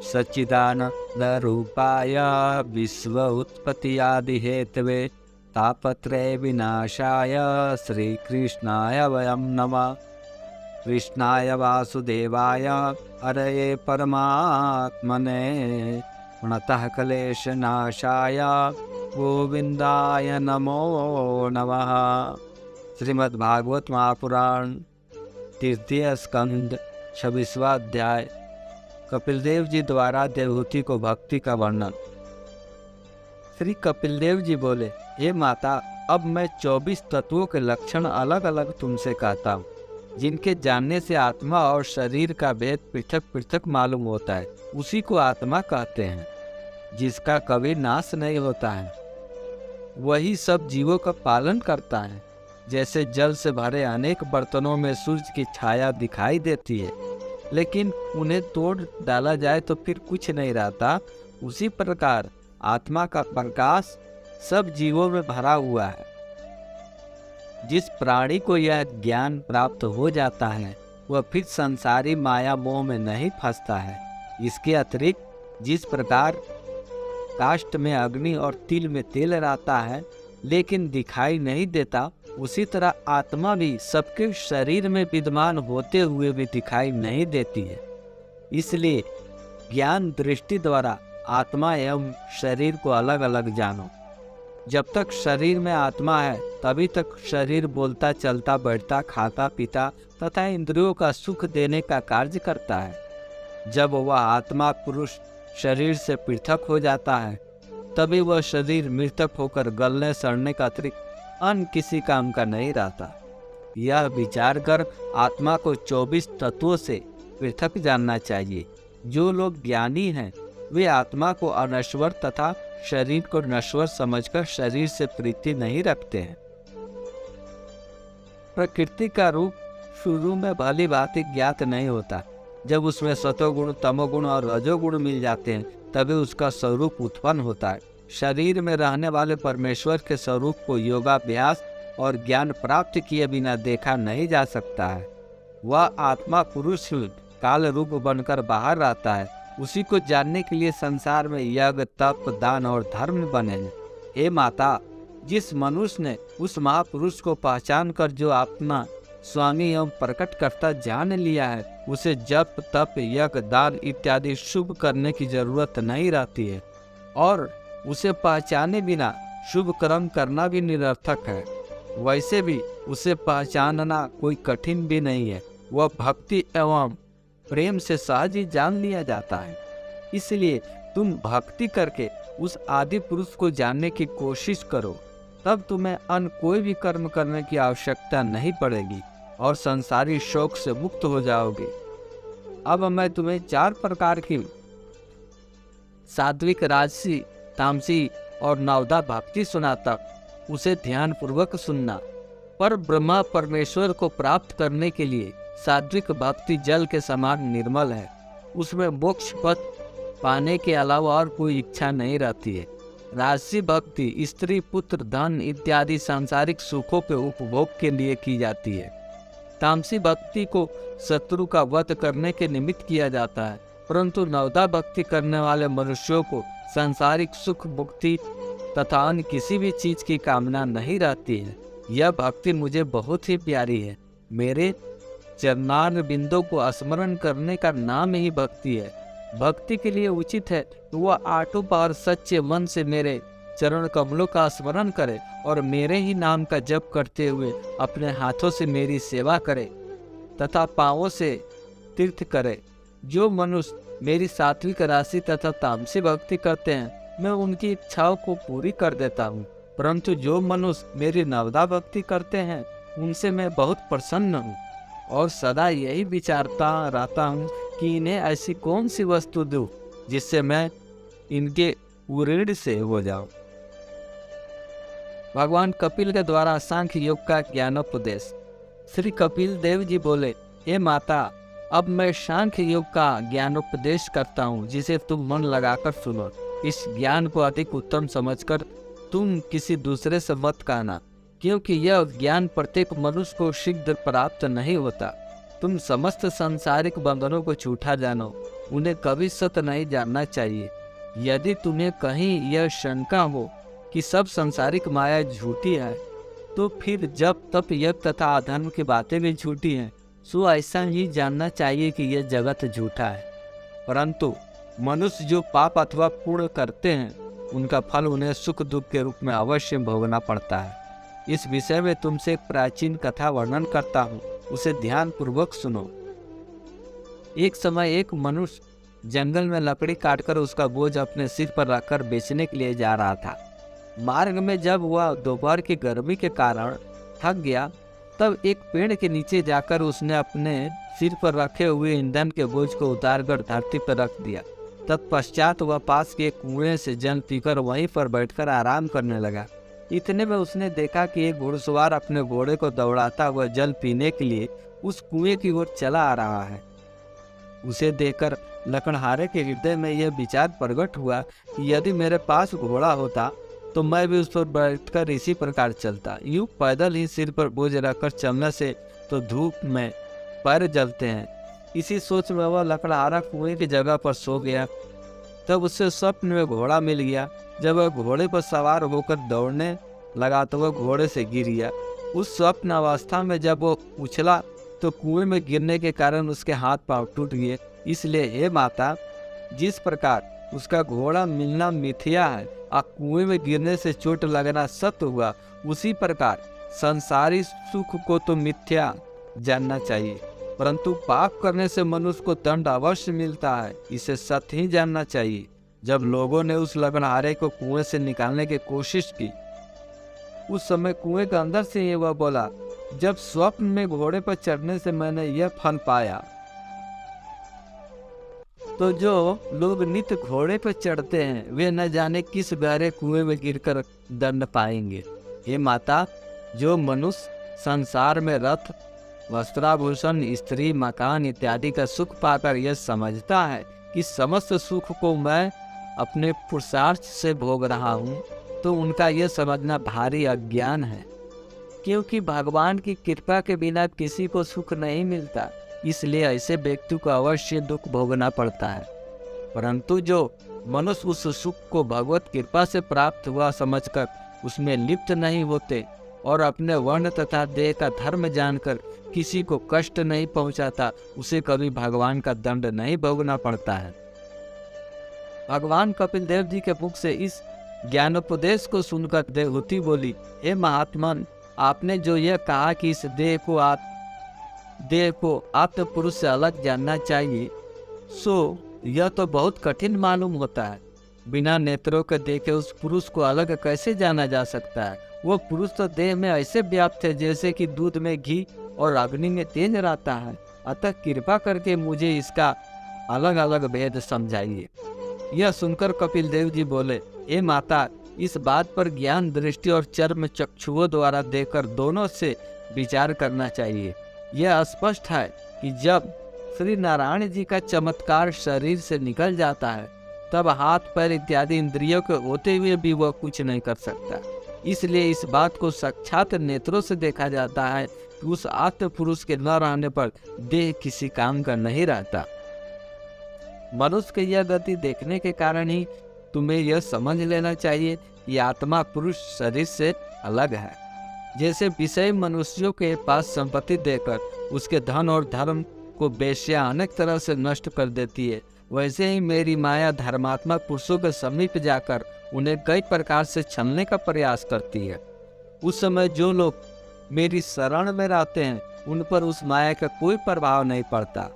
सच्चिदानंदरूपाय विश्व उत्पत्ति आदि हेतवे तापत्रय विनाशाय श्रीकृष्णाय वयं नमः। कृष्णाय वासुदेवाय हरये परमात्मने प्रणतः क्लेशनाशाय गोविंदाय नमो नमः। श्रीमद्भागवत महापुराण तृतीय स्कंद 26वां अध्याय। कपिलदेव जी द्वारा देवहूति को भक्ति का वर्णन। श्री कपिलदेव जी बोले, हे माता, अब मैं 24 तत्वों के लक्षण अलग अलग तुमसे कहता हूँ, जिनके जानने से आत्मा और शरीर का भेद पृथक पृथक मालूम होता है। उसी को आत्मा कहते हैं, जिसका कभी नाश नहीं होता है। वही सब जीवों का पालन करता है। जैसे जल से भरे अनेक बर्तनों में सूर्य की छाया दिखाई देती है, लेकिन उन्हें तोड़ डाला जाए तो फिर कुछ नहीं रहता, उसी प्रकार आत्मा का प्रकाश सब जीवों में भरा हुआ है। जिस प्राणी को यह ज्ञान प्राप्त हो जाता है, वह फिर संसारी माया मोह में नहीं फंसता है। इसके अतिरिक्त जिस प्रकार काष्ठ में अग्नि और तिल में तेल रहता है, लेकिन दिखाई नहीं देता, उसी तरह आत्मा भी सबके शरीर में विद्यमान होते हुए भी दिखाई नहीं देती है। इसलिए ज्ञान दृष्टि द्वारा आत्मा एवं शरीर को अलग अलग जानो। जब तक शरीर में आत्मा है, तभी तक शरीर बोलता, चलता, बैठता, खाता, पीता तथा इंद्रियों का सुख देने का कार्य करता है। जब वह आत्मा पुरुष शरीर से पृथक हो जाता है, तभी वह शरीर मृतक होकर गलने सड़ने का अतिरिक्त अन्य किसी काम का नहीं रहता। यह विचार कर आत्मा को 24 तत्वों से पृथक जानना चाहिए। जो लोग ज्ञानी हैं, वे आत्मा को अनश्वर तथा शरीर को नश्वर समझकर शरीर से प्रीति नहीं रखते हैं। प्रकृति का रूप शुरू में भली भांति ज्ञात नहीं होता। जब उसमें सतोगुण, तमोगुण और रजोगुण मिल जाते हैं, तभी उसका स्वरूप उत्पन्न होता है। शरीर में रहने वाले परमेश्वर के स्वरूप को योगाभ्यास और ज्ञान प्राप्त किए बिना देखा नहीं जा सकता है। वह आत्मा पुरुष काल रूप बनकर बाहर रहता है। उसी को जानने के लिए संसार में यज्ञ, तप, दान और धर्म बने हैं। हे माता, जिस मनुष्य ने उस महापुरुष को पहचान कर जो आत्मा स्वामी एवं प्रकट करता जान लिया है, उसे जप, तप, यज्ञ, दान इत्यादि शुभ करने की जरूरत नहीं रहती है, और उसे पहचाने बिना शुभ कर्म करना भी निरर्थक है। वैसे भी उसे पहचानना कोई कठिन भी नहीं है। वह भक्ति एवं प्रेम से सहज ही जान लिया जाता है। इसलिए तुम भक्ति करके उस आदि पुरुष को जानने की कोशिश करो, तब तुम्हें अन्य कोई भी कर्म करने की आवश्यकता नहीं पड़ेगी और संसारी शोक से मुक्त हो जाओगे। अब मैं तुम्हें 4 प्रकार की सात्विक, राजसी, तामसी और नवदा भक्ति सुनाता, उसे ध्यान पूर्वक सुनना। पर ब्रह्मा परमेश्वर को प्राप्त करने के लिए सात्विक भक्ति जल के समान निर्मल है। उसमें मोक्ष पद पाने के अलावा और कोई इच्छा नहीं रहती है। राजसी भक्ति स्त्री, पुत्र, धन इत्यादि सांसारिक सुखों के उपभोग के लिए की जाती है। तामसी भक्ति को शत्रु का वध करने के निमित्त किया जाता है, परंतु नवदा भक्ति करने वाले मनुष्यों को सांसारिक सुख, मुक्ति तथा अन्य किसी भी चीज की कामना नहीं रहती है। यह भक्ति मुझे बहुत ही प्यारी है। मेरे चरणार बिंदों को स्मरण करने का नाम ही भक्ति है। भक्ति के लिए उचित है कि वह 8 बार सच्चे मन से मेरे चरण कमलों का स्मरण करे और मेरे ही नाम का जप करते हुए अपने हाथों से मेरी सेवा करे तथा पांवों से तीर्थ करे। जो मनुष्य मेरी सात्विक, राशि तथा तामसी भक्ति करते हैं, मैं उनकी इच्छाओं को पूरी कर देता हूँ, परंतु जो मनुष्य मेरी नवदा भक्ति करते हैं, उनसे मैं बहुत प्रसन्न हूँ और सदा यही विचारता रहता हूँ कि इन्हें ऐसी कौन सी वस्तु दूँ जिससे मैं इनके उऋण से हो जाऊँ। भगवान कपिल के द्वारा सांख्य योग का ज्ञानोपदेश। श्री कपिल देव जी बोले, हे माता, अब मैं सांख्य योग का ज्ञानोपदेश करता हूँ, जिसे तुम मन लगाकर सुनो। इस ज्ञान को अधिक उत्तम समझकर तुम किसी दूसरे से मत कहना, क्योंकि यह ज्ञान प्रत्येक मनुष्य को शीघ्र प्राप्त नहीं होता। तुम समस्त सांसारिक बंधनों को झूठा जानो उन्हें कभी सत्य नहीं जानना चाहिए। यदि तुम्हें कहीं यह शंका हो कि सब सांसारिक माया झूठी है, तो फिर जब तप यज्ञ तथा अधर्म की बातें भी झूठी हैं, सो ऐसा ही जानना चाहिए कि यह जगत झूठा है। परंतु मनुष्य जो पाप अथवा पुण्य करते हैं, उनका फल उन्हें सुख दुख के रूप में अवश्य भोगना पड़ता है। इस विषय में तुमसे एक प्राचीन कथा वर्णन करता हूँ, उसे ध्यान पूर्वक सुनो। एक समय एक मनुष्य जंगल में लकड़ी काटकर उसका बोझ अपने सिर पर रखकर बेचने के लिए जा रहा था। मार्ग में जब वह दोपहर की गर्मी के कारण थक गया, तब एक पेड़ के नीचे जाकर उसने अपने सिर पर रखे हुए ईंधन के बोझ को उतारकर धरती पर रख दिया। तत्पश्चात वह पास के कुएं से जल पीकर वहीं पर बैठकर आराम करने लगा। इतने में उसने देखा कि एक घुड़सवार अपने घोड़े को दौड़ाता हुआ जल पीने के लिए उस कुएं की ओर चला आ रहा है। उसे देखकर लकड़हारे के हृदय में यह विचार प्रकट हुआ कि यदि मेरे पास घोड़ा होता तो मैं भी उस पर बैठकर इसी प्रकार चलता। यूं पैदल ही सिर पर बोझ रखकर चलने से तो धूप में पैर जलते हैं। इसी सोच में वह लकड़हारा कुएं की जगह पर सो गया। तब उसे स्वप्न में घोड़ा मिल गया। जब वह घोड़े पर सवार होकर दौड़ने लगा तो वह घोड़े से गिर गया। उस स्वप्न अवस्था में जब वो उछला तो कुएं में गिरने के कारण उसके हाथ पांव टूट गए। इसलिए हे माता, जिस प्रकार उसका घोड़ा मिलना मिथ्या है और कुएं में गिरने से चोट लगना सत्य हुआ, उसी प्रकार संसारी सुख को तो मिथ्या जानना चाहिए, परंतु पाप करने से मनुष्य को दंड अवश्य मिलता है, इसे सत्य ही जानना चाहिए। जब लोगों ने उस लकड़हारे को कुएं से निकालने की कोशिश की, उस समय कुएं के अंदर से ये वह बोला, जब स्वप्न में घोड़े पर चढ़ने से मैंने यह फल पाया, तो जो लोग नित्य घोड़े पर चढ़ते हैं वे न जाने किस गहरे कुएं में गिरकर दंड पाएंगे। हे माता, जो मनुष्य संसार में रथ, वस्त्राभूषण, स्त्री, मकान इत्यादि का सुख पाकर यह समझता है कि समस्त सुख को मैं अपने पुरुषार्थ से भोग रहा हूँ, तो उनका यह समझना भारी अज्ञान है। क्योंकि भगवान की कृपा के बिना किसी को सुख नहीं मिलता, इसलिए ऐसे व्यक्ति को अवश्य दुख भोगना पड़ता है। परंतु जो मनुष्य उस सुख को भगवत कृपा से प्राप्त हुआ समझकर उसमें लिप्त नहीं होते और अपने वर्ण तथा देह का धर्म जानकर किसी को कष्ट नहीं पहुंचाता, उसे कभी भगवान का दंड नहीं भोगना पड़ता है। भगवान कपिल देव जी के मुख से इस ज्ञानोपदेश को सुनकर देवहूति बोली, हे महात्मन, आपने जो यह कहा कि इस देह को आत्म पुरुष से अलग जानना चाहिए, सो यह तो बहुत कठिन मालूम होता है। बिना नेत्रों के देखे उस पुरुष को अलग कैसे जाना जा सकता है? वो पुरुष तो देह में ऐसे व्याप्त है जैसे कि दूध में घी और अग्नि में तेज रहता है। अतः कृपा करके मुझे इसका अलग अलग भेद समझाइए। यह सुनकर कपिल देव जी बोले, हे माता, इस बात पर ज्ञान दृष्टि और चर्म चक्षुओं द्वारा देखकर दोनों से विचार करना चाहिए। यह स्पष्ट है कि जब श्री नारायण जी का चमत्कार शरीर से निकल जाता है, तब हाथ पैर इत्यादि इंद्रियों के होते हुए भी वह कुछ नहीं कर सकता। इसलिए इस बात को साक्षात नेत्रों से देखा जाता है कि उस आत्म पुरुष के न रहने पर देह किसी काम का नहीं रहता। मनुष्य की यह गति देखने के कारण ही तुम्हें यह समझ लेना चाहिए कि आत्मा पुरुष शरीर से अलग है। जैसे विषय मनुष्यों के पास संपत्ति देकर उसके धन और धर्म को बेश्या अनेक तरह से नष्ट कर देती है, वैसे ही मेरी माया धर्मात्मक पुरुषों के समीप जाकर उन्हें कई प्रकार से छलने का प्रयास करती है। उस समय जो लोग मेरी शरण में रहते हैं, उन पर उस माया का कोई प्रभाव नहीं पड़ता।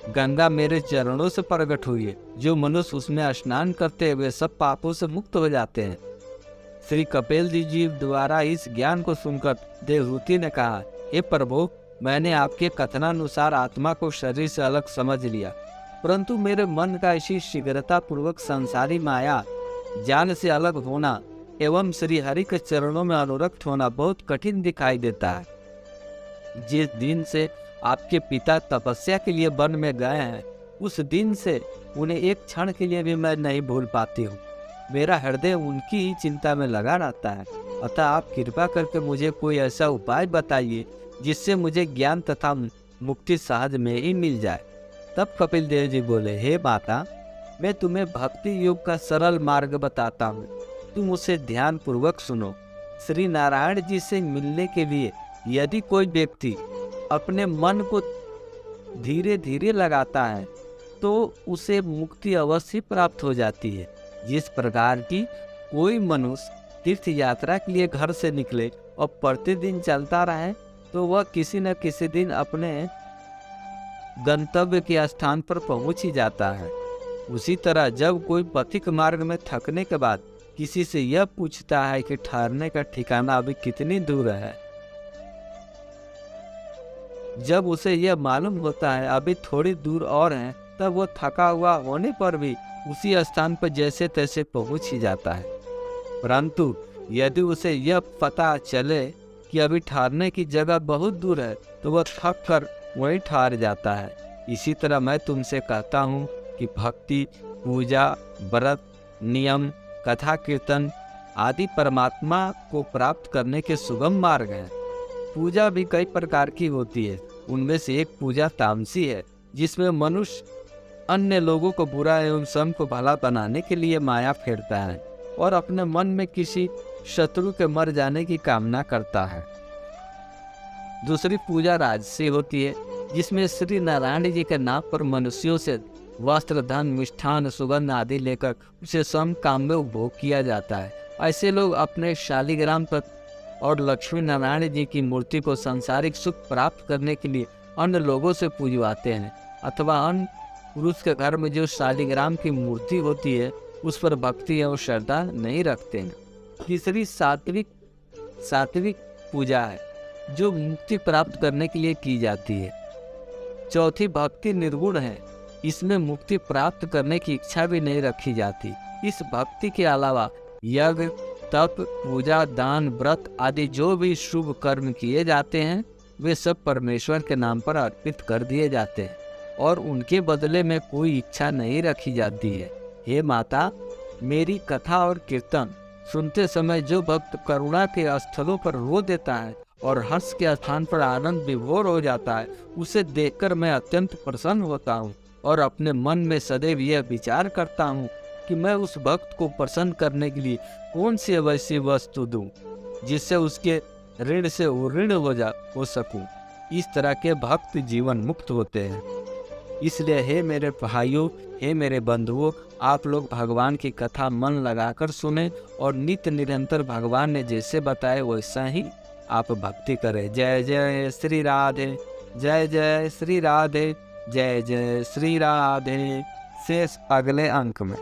गंगा मेरे चरणों से प्रकट हुई है, जो मनुष्य उसमें स्नान करते हैं वे सब पापों से मुक्त हो जाते हैं। श्री कपिल जी द्वारा इस ज्ञान को सुनकर देवहूति ने कहा, हे प्रभु, मैंने आपके कथनानुसार आत्मा को शरीर से अलग समझ लिया, परंतु मेरे मन का इसी शीघ्रता पूर्वक संसारी माया ज्ञान से अलग होना एवं श्री हरि के चरणों में अनुरक्त होना बहुत कठिन दिखाई देता है। जिस दिन से आपके पिता तपस्या के लिए वन में गए हैं, उस दिन से उन्हें एक क्षण के लिए भी मैं नहीं भूल पाती हूँ। मेरा हृदय उनकी ही चिंता में लगा रहता है। अतः आप कृपा करके मुझे कोई ऐसा उपाय बताइए जिससे मुझे ज्ञान तथा मुक्ति सहज में ही मिल जाए। तब कपिल देव जी बोले, हे माता, मैं तुम्हें भक्ति योग का सरल मार्ग बताता हूँ, तुम उसे ध्यान पूर्वक सुनो। श्री नारायण जी से मिलने के लिए यदि कोई व्यक्ति अपने मन को धीरे धीरे लगाता है तो उसे मुक्ति अवश्य प्राप्त हो जाती है। जिस प्रकार की कोई मनुष्य तीर्थ यात्रा के लिए घर से निकले और प्रतिदिन चलता रहे तो वह किसी न किसी दिन अपने गंतव्य के स्थान पर पहुंच ही जाता है। उसी तरह जब कोई पथिक मार्ग में थकने के बाद किसी से यह पूछता है कि ठहरने का ठिकाना अभी कितनी दूर है, जब उसे यह मालूम होता है अभी थोड़ी दूर और है, तब वो थका हुआ होने पर भी उसी स्थान पर जैसे तैसे पहुंच ही जाता है। परंतु यदि उसे यह पता चले कि अभी ठहरने की जगह बहुत दूर है तो वह थक कर वहीं ठहर जाता है। इसी तरह मैं तुमसे कहता हूँ कि भक्ति, पूजा, व्रत, नियम, कथा, कीर्तन आदि परमात्मा को प्राप्त करने के सुगम मार्ग हैं। पूजा भी कई प्रकार की होती है। उनमें से एक पूजा तामसी है, जिसमें मनुष्य अन्य लोगों को बुरा एवं स्वयं को भला बनाने के लिए माया फेरता है और अपने मन में किसी शत्रु के मर जाने की कामना करता है। दूसरी पूजा राजसी होती है, जिसमें श्री नारायण जी के नाम पर मनुष्यों से वस्त्र, धन, मिष्ठान, सुगंध आदि लेकर उसे स्वयं काम में उपभोग किया जाता है। ऐसे लोग अपने शालिग्राम पर और लक्ष्मी नारायण जी की मूर्ति को सांसारिक सुख प्राप्त करने के लिए अन्य लोगों से पूजवाते हैं, अथवा अन्य पुरुष के घर में जो शालिग्राम की मूर्ति होती है उस पर भक्ति और श्रद्धा नहीं रखते हैं। तीसरी सात्विक पूजा है, जो मुक्ति प्राप्त करने के लिए की जाती है। चौथी भक्ति निर्गुण है, इसमें मुक्ति प्राप्त करने की इच्छा भी नहीं रखी जाती। इस भक्ति के अलावा यज्ञ, तप, पूजा, दान, व्रत आदि जो भी शुभ कर्म किए जाते हैं वे सब परमेश्वर के नाम पर अर्पित कर दिए जाते हैं और उनके बदले में कोई इच्छा नहीं रखी जाती है। हे माता, मेरी कथा और कीर्तन सुनते समय जो भक्त करुणा के स्थलों पर रो देता है और हर्ष के स्थान पर आनंद विभोर हो जाता है, उसे देखकर मैं अत्यंत प्रसन्न होता हूँ और अपने मन में सदैव यह विचार करता हूँ कि मैं उस भक्त को प्रसन्न करने के लिए कौन सी अवश्य वस्तु दूं, जिससे उसके ऋण से ऋण हो सकूं। इस तरह के भक्त जीवन मुक्त होते हैं। इसलिए हे मेरे भाइयों, हे मेरे बंधुओं, आप लोग भगवान की कथा मन लगाकर सुने और नित्य निरंतर भगवान ने जैसे बताए वैसा ही आप भक्ति करें। जय जय श्री राधे, जय जय श्री राधे, जय जय श्री राधे। शेष अगले अंक में।